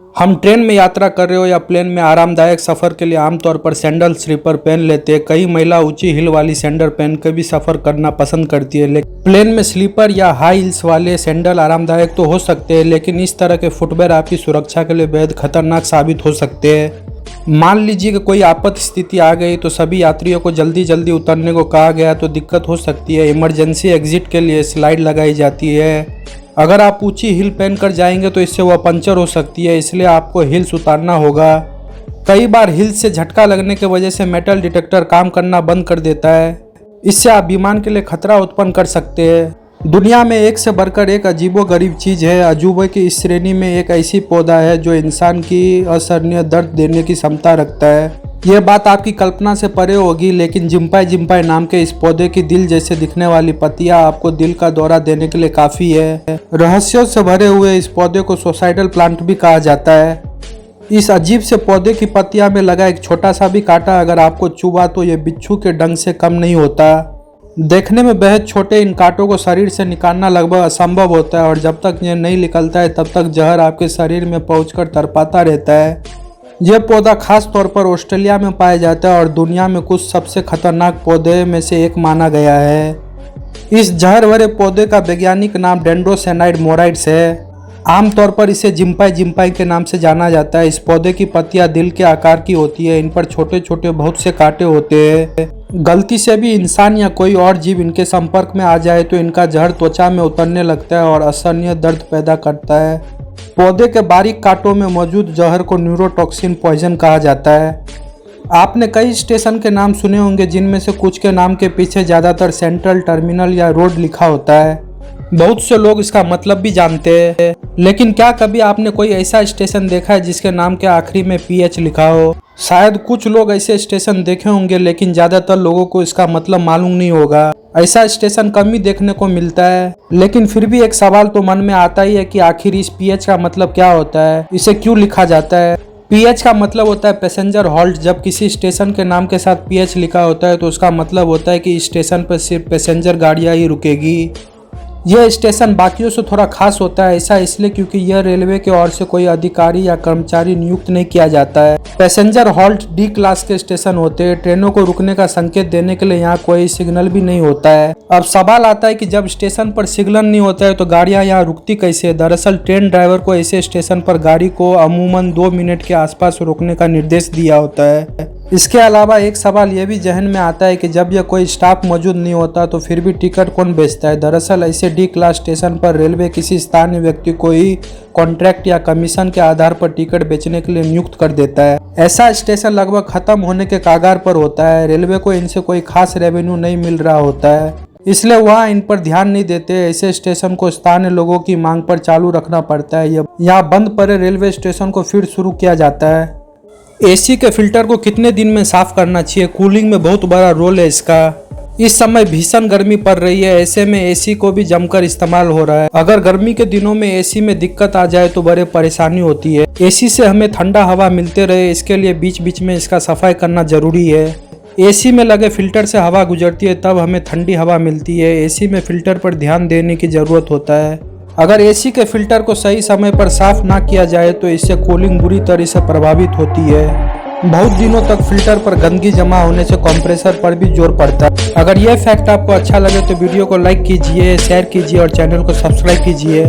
हम ट्रेन में यात्रा कर रहे हो या प्लेन में आरामदायक सफ़र के लिए आमतौर पर सैंडल स्लीपर पहन लेते हैं। कई महिला ऊंची हिल वाली सैंडल पहन कर भी सफ़र करना पसंद करती है। लेकिन प्लेन में स्लीपर या हाई हिल्स वाले सैंडल आरामदायक तो हो सकते हैं, लेकिन इस तरह के फुटवेयर आपकी सुरक्षा के लिए बेहद खतरनाक साबित हो सकते हैं। मान लीजिए कि कोई आपात स्थिति आ गई तो सभी यात्रियों को जल्दी जल्दी उतरने को कहा गया तो दिक्कत हो सकती है। इमरजेंसी एग्जिट के लिए स्लाइड लगाई जाती है। अगर आप ऊंची हिल पहन कर जाएंगे तो इससे वह पंचर हो सकती है, इसलिए आपको हिल्स उतारना होगा। कई बार हिल्स से झटका लगने की वजह से मेटल डिटेक्टर काम करना बंद कर देता है। इससे आप विमान के लिए खतरा उत्पन्न कर सकते हैं। दुनिया में एक से बढ़कर एक अजीबोगरीब चीज़ है। अजूबे की इस श्रेणी में एक ऐसी पौधा है जो इंसान की असहनीय दर्द देने की क्षमता रखता है। यह बात आपकी कल्पना से परे होगी, लेकिन जिम्पाई जिम्पाई नाम के इस पौधे की दिल जैसे दिखने वाली पत्तियां आपको दिल का दौरा देने के लिए काफ़ी है। रहस्यों से भरे हुए इस पौधे को सुसाइडल प्लांट भी कहा जाता है। इस अजीब से पौधे की पत्तियां में लगा एक छोटा सा भी कांटा अगर आपको चुभा तो यह बिच्छू के डंक से कम नहीं होता। देखने में बेहद छोटे इन कांटों को शरीर से निकालना लगभग असंभव होता है और जब तक यह नहीं निकलता है तब तक जहर आपके शरीर में पहुंचकर तड़पाता रहता है। यह पौधा खास तौर पर ऑस्ट्रेलिया में पाया जाता है और दुनिया में कुछ सबसे खतरनाक पौधे में से एक माना गया है। इस जहर भरे पौधे का वैज्ञानिक नाम डेंड्रोसेनाइड मोराइड्स है। आमतौर पर इसे जिम्पाई जिम्पाई के नाम से जाना जाता है। इस पौधे की पत्तियां दिल के आकार की होती है। इन पर छोटे छोटे बहुत से कांटे होते हैं। गलती से भी इंसान या कोई और जीव इनके संपर्क में आ जाए तो इनका जहर त्वचा में उतरने लगता है और असहनीय दर्द पैदा करता है। पौधे के बारीक कांटों में मौजूद जहर को न्यूरोटॉक्सिन पॉइजन कहा जाता है। आपने कई स्टेशन के नाम सुने होंगे, जिनमें से कुछ के नाम के पीछे ज़्यादातर सेंट्रल, टर्मिनल या रोड लिखा होता है। बहुत से लोग इसका मतलब भी जानते हैं, लेकिन क्या कभी आपने कोई ऐसा स्टेशन देखा है जिसके नाम के आखिरी में PH लिखा हो? शायद कुछ लोग ऐसे स्टेशन देखे होंगे, लेकिन ज़्यादातर लोगों को इसका मतलब मालूम नहीं होगा। ऐसा स्टेशन कम ही देखने को मिलता है, लेकिन फिर भी एक सवाल तो मन में आता ही है कि आखिर इस PH का मतलब क्या होता है, इसे क्यों लिखा जाता है। PH का मतलब होता है पैसेंजर हॉल्ट। जब किसी स्टेशन के नाम के साथ PH लिखा होता है तो उसका मतलब होता है कि इस स्टेशन पर सिर्फ पैसेंजर गाड़ियाँ ही रुकेगी। यह स्टेशन बाकियों से थोड़ा खास होता है, ऐसा इसलिए क्योंकि यह रेलवे के ओर से कोई अधिकारी या कर्मचारी नियुक्त नहीं किया जाता है। पैसेंजर हॉल्ट D क्लास के स्टेशन होते हैं। ट्रेनों को रुकने का संकेत देने के लिए यहाँ कोई सिग्नल भी नहीं होता है। अब सवाल आता है कि जब स्टेशन पर सिग्नल नहीं होता है तो गाड़ियाँ यहाँ रुकती कैसे? दरअसल ट्रेन ड्राइवर को ऐसे स्टेशन पर गाड़ी को अमूमन 2 मिनट के आसपास रोकने का निर्देश दिया होता है। इसके अलावा एक सवाल यह भी जहन में आता है कि जब यह कोई स्टाफ मौजूद नहीं होता तो फिर भी टिकट कौन बेचता है? दरअसल ऐसे D क्लास स्टेशन पर रेलवे किसी स्थानीय व्यक्ति को ही कॉन्ट्रैक्ट या कमीशन के आधार पर टिकट बेचने के लिए नियुक्त कर देता है। ऐसा स्टेशन लगभग खत्म होने के कगार पर होता है। रेलवे को इनसे कोई खास रेवेन्यू नहीं मिल रहा होता है, इसलिए वह इन पर ध्यान नहीं देते। ऐसे स्टेशन को स्थानीय लोगों की मांग पर चालू रखना पड़ता है। यहाँ बंद पड़े रेलवे स्टेशन को फिर शुरू किया जाता है। AC के फिल्टर को कितने दिन में साफ करना चाहिए? कूलिंग में बहुत बड़ा रोल है इसका। इस समय भीषण गर्मी पड़ रही है, ऐसे में AC को भी जमकर इस्तेमाल हो रहा है। अगर गर्मी के दिनों में AC में दिक्कत आ जाए तो बड़े परेशानी होती है। AC से हमें ठंडा हवा मिलते रहे, इसके लिए बीच बीच में इसका सफाई करना जरूरी है। AC में लगे फिल्टर से हवा गुजरती है, तब हमें ठंडी हवा मिलती है। AC में फिल्टर पर ध्यान देने की जरूरत होता है। अगर AC के फिल्टर को सही समय पर साफ ना किया जाए तो इससे कूलिंग बुरी तरह से प्रभावित होती है। बहुत दिनों तक फिल्टर पर गंदगी जमा होने से कंप्रेसर पर भी जोर पड़ता है। अगर यह फैक्ट आपको अच्छा लगे तो वीडियो को लाइक कीजिए, शेयर कीजिए और चैनल को सब्सक्राइब कीजिए।